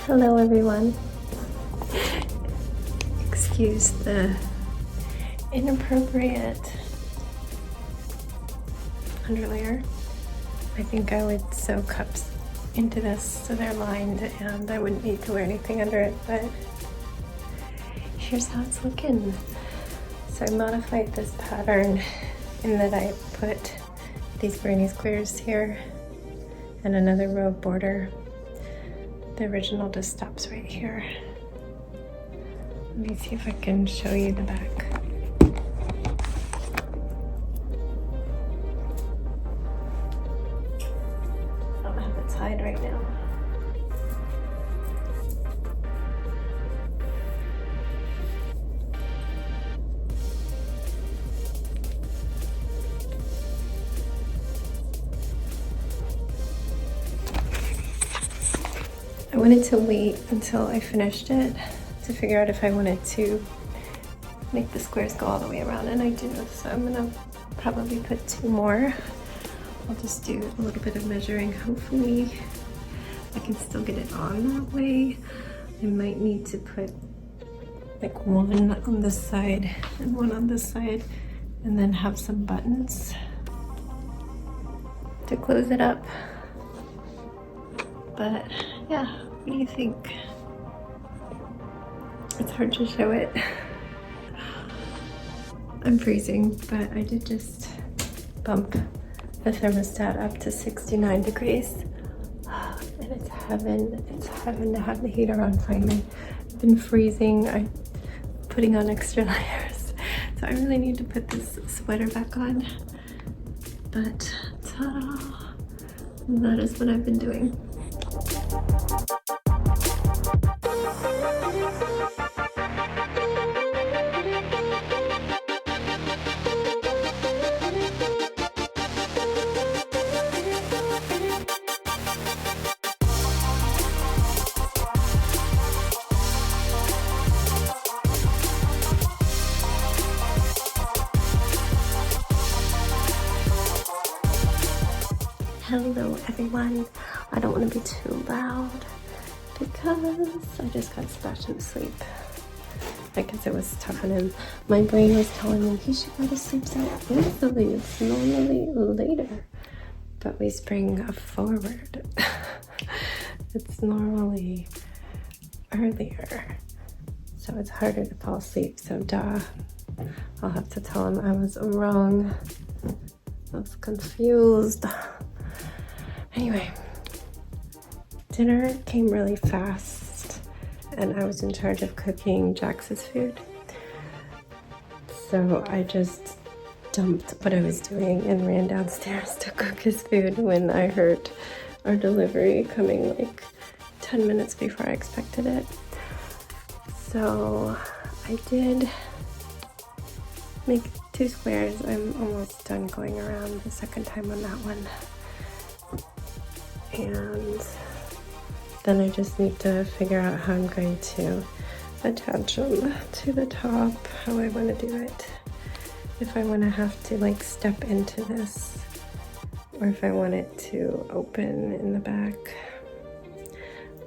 Hello everyone. Excuse the inappropriate underlayer. I think I would sew cups into this so they're lined and I wouldn't need to wear anything under it, but here's how it's looking. So I modified this pattern in that I put these granny squares here and another row of border. The original just stops right here. Let me see if I can show you the back. I don't have it tied right now. I wanted to wait until I finished it to figure out if I wanted to make the squares go all the way around, and I do, so I'm gonna probably put 2 more. I'll just do a little bit of measuring. Hopefully I can still get it on that way. I might need to put like 1 on this side and 1 on this side, and then have some buttons to close it up. But yeah, what do you think? It's hard to show it. I'm freezing, but I did just bump the thermostat up to 69 degrees. And it's heaven to have the heater on finally. I've been freezing, I'm putting on extra layers. So I really need to put this sweater back on. But ta-da! That is what I've been doing. Hello everyone. I don't want to be too loud because I just got splashed into sleep. I guess it was tough on him. My brain was telling him he should go to sleep so easily. It's normally later, but we spring forward. It's normally earlier, so it's harder to fall asleep. So duh, I'll have to tell him I was wrong. I was confused. Anyway, dinner came really fast and I was in charge of cooking Jax's food. So I just dumped what I was doing and ran downstairs to cook his food when I heard our delivery coming like 10 minutes before I expected it. So I did make 2 squares. I'm almost done going around the second time on that one. And then I just need to figure out how I'm going to attach them to the top, how I want to do it. If I want to have to like step into this, or if I want it to open in the back.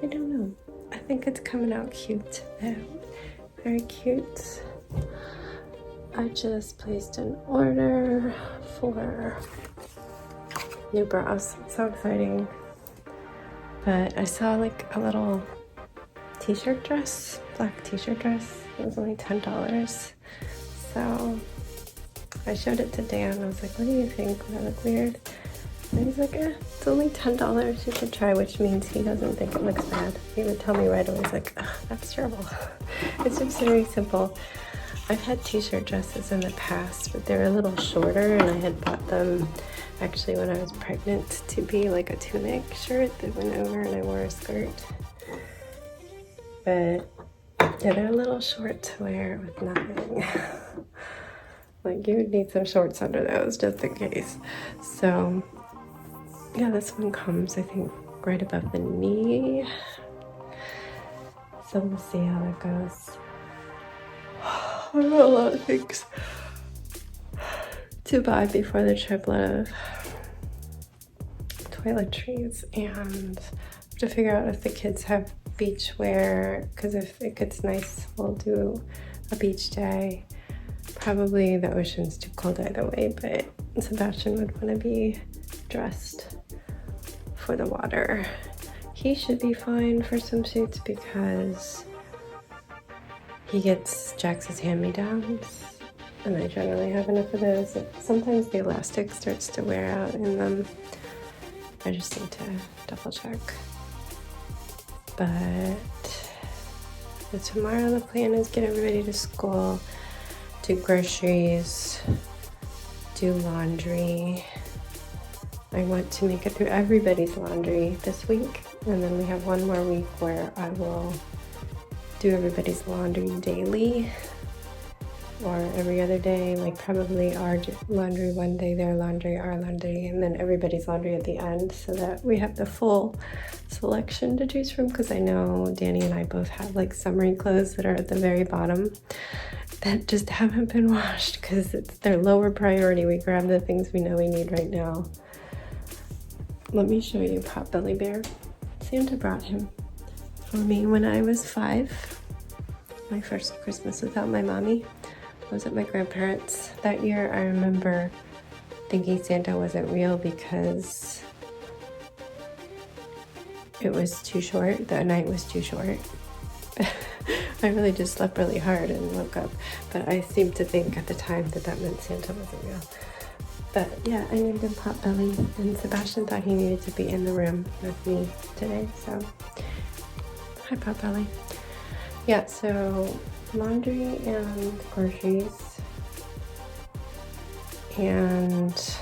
I don't know. I think it's coming out cute though. Very cute. I just placed an order for new bras. It's so exciting. But I saw like a little t-shirt dress, black t-shirt dress. It was only $10. So I showed it to Dan. I was like, what do you think? Would that look weird? And he's like, it's only $10. You should try, which means he doesn't think it looks bad. He would tell me right away. He's like, that's terrible. It's just very simple. I've had t-shirt dresses in the past, but they're a little shorter, and I had bought them actually when I was pregnant to be like a tunic shirt that went over and I wore a skirt. But yeah, they're a little short to wear with nothing. Like you would need some shorts under those just in case. So yeah, this one comes, I think, right above the knee. So we'll see how that goes. I have a lot of things to buy before the trip. A lot of toiletries, and I have to figure out if the kids have beach wear, because if it gets nice, we'll do a beach day. Probably the ocean's too cold either way, but Sebastian would want to be dressed for the water. He should be fine for swimsuits because he gets Jax's hand-me-downs, and I generally have enough of those. Sometimes the elastic starts to wear out in them. I just need to double check. But tomorrow the plan is get everybody to school, do groceries, do laundry. I want to make it through everybody's laundry this week, and then we have one more week where I will do everybody's laundry daily or every other day, like probably our laundry one day, their laundry, our laundry, and then everybody's laundry at the end, so that we have the full selection to choose from, because I know Danny and I both have like summery clothes that are at the very bottom that just haven't been washed because it's their lower priority. We grab the things we know we need right now. Let me show you Potbelly Bear. Santa brought him for me when I was 5. My first Christmas without my mommy. I was at my grandparents' that year. I remember thinking Santa wasn't real because it was too short. The night was too short. I really just slept really hard and woke up. But I seemed to think at the time that that meant Santa wasn't real. But yeah, I named him Potbelly, and Sebastian thought he needed to be in the room with me today, so hi Potbelly. Yeah, so laundry and groceries, and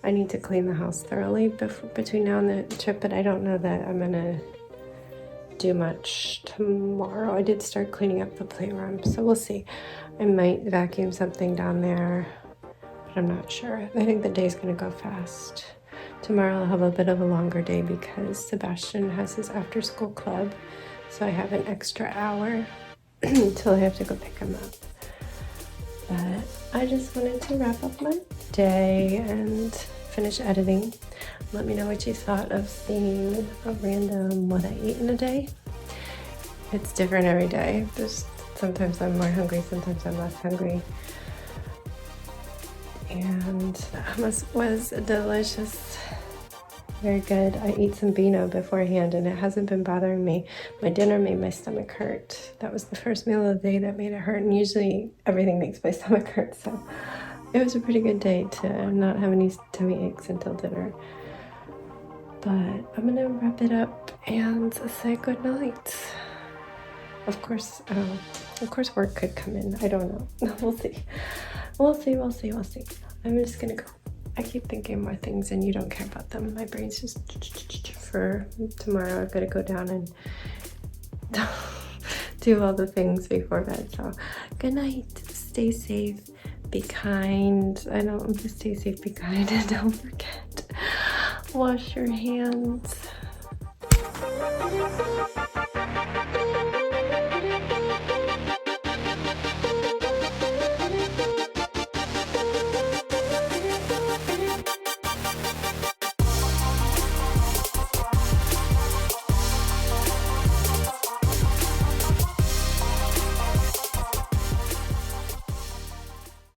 I need to clean the house thoroughly between now and the trip, but I don't know that I'm gonna do much tomorrow. I did start cleaning up the playroom, so we'll see. I might vacuum something down there, but I'm not sure. I think the day's gonna go fast. Tomorrow I'll have a bit of a longer day because Sebastian has his after school club, so I have an extra hour until I have to go pick him up. But I just wanted to wrap up my day and finish editing. Let me know what you thought of seeing a random what I eat in a day. It's different every day. Sometimes I'm more hungry, sometimes I'm less hungry. And the hummus was delicious. Very good. I ate some Beano beforehand and it hasn't been bothering me. My dinner made my stomach hurt. That was the first meal of the day that made it hurt, and usually everything makes my stomach hurt, so it was a pretty good day to not have any tummy aches until dinner. But I'm gonna wrap it up and say good night. Of course work could come in. I don't know. We'll see. I'm just gonna go. I keep thinking more things and you don't care about them. My brain's just for tomorrow. I've got to go down and do all the things before bed. So good night. Stay safe. Be kind. Stay safe, be kind, and don't forget, wash your hands.